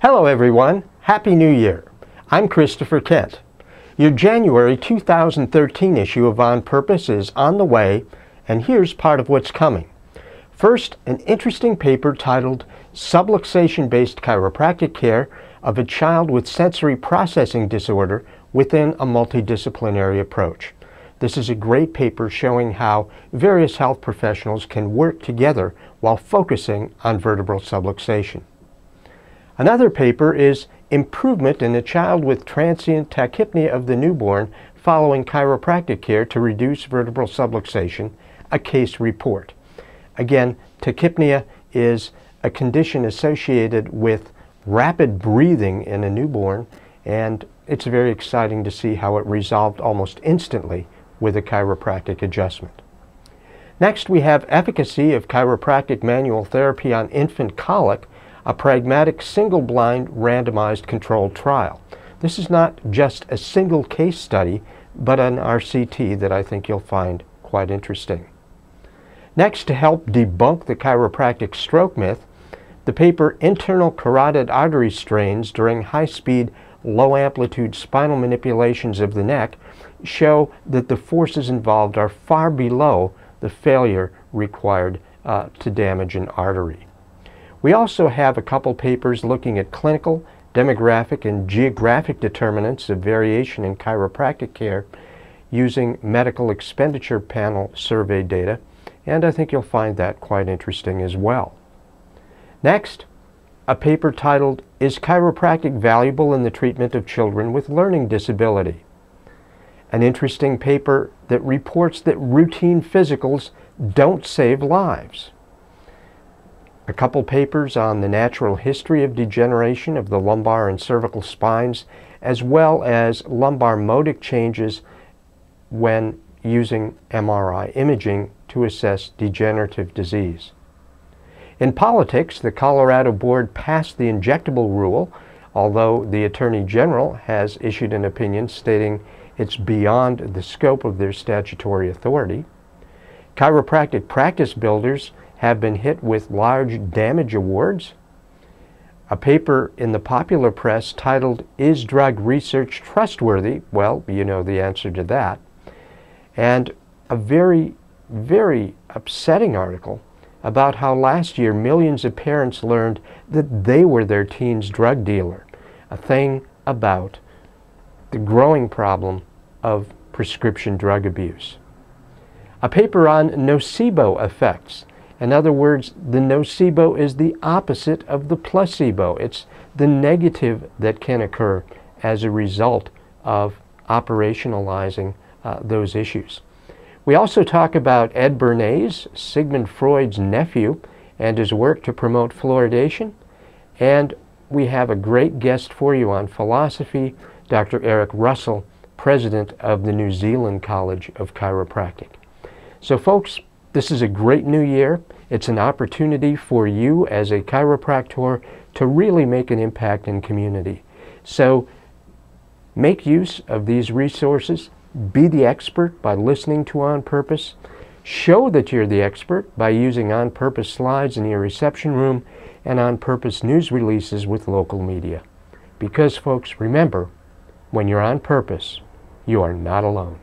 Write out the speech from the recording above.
Hello everyone, Happy New Year. I'm Christopher Kent. Your January 2013 issue of On Purpose is on the way, and here's part of what's coming. First, an interesting paper titled Subluxation-Based Chiropractic Care of a Child with Sensory Processing Disorder within a Multidisciplinary Approach. This is a great paper showing how various health professionals can work together while focusing on vertebral subluxation. Another paper is Improvement in a Child with Transient Tachypnea of the Newborn Following Chiropractic Care to Reduce Vertebral Subluxation, a Case Report. Again, tachypnea is a condition associated with rapid breathing in a newborn, and it's very exciting to see how it resolved almost instantly with a chiropractic adjustment. Next, we have Efficacy of Chiropractic Manual Therapy on Infant Colic, a pragmatic single-blind randomized controlled trial. This is not just a single case study, but an RCT that I think you'll find quite interesting. Next, to help debunk the chiropractic stroke myth, the paper Internal Carotid Artery Strains During High-Speed, Low-Amplitude Spinal Manipulations of the Neck show that the forces involved are far below the failure required to damage an artery. We also have a couple papers looking at clinical, demographic, and geographic determinants of variation in chiropractic care using medical expenditure panel survey data, and I think you'll find that quite interesting as well. Next, a paper titled, Is Chiropractic Valuable in the Treatment of Children with Learning Disability? An interesting paper that reports that routine physicals don't save lives. A couple papers on the natural history of degeneration of the lumbar and cervical spines, as well as lumbar modic changes when using MRI imaging to assess degenerative disease. In politics, the Colorado Board passed the injectable rule, although the Attorney General has issued an opinion stating it's beyond the scope of their statutory authority. Chiropractic practice builders have been hit with large damage awards. A paper in the popular press titled, Is Drug Research Trustworthy? Well, you know the answer to that. And a very, very upsetting article about how last year millions of parents learned that they were their teen's drug dealer, a thing about the growing problem of prescription drug abuse. A paper on nocebo effects. In other words, the nocebo is the opposite of the placebo. It's the negative that can occur as a result of operationalizing those issues. We also talk about Ed Bernays, Sigmund Freud's nephew, and his work to promote fluoridation. And we have a great guest for you on philosophy, Dr. Eric Russell, president of the New Zealand College of Chiropractic. So folks, this is a great new year. It's an opportunity for you as a chiropractor to really make an impact in community. So make use of these resources. Be the expert by listening to On Purpose. Show that you're the expert by using On Purpose slides in your reception room and On Purpose news releases with local media. Because folks, remember, when you're on purpose, you are not alone.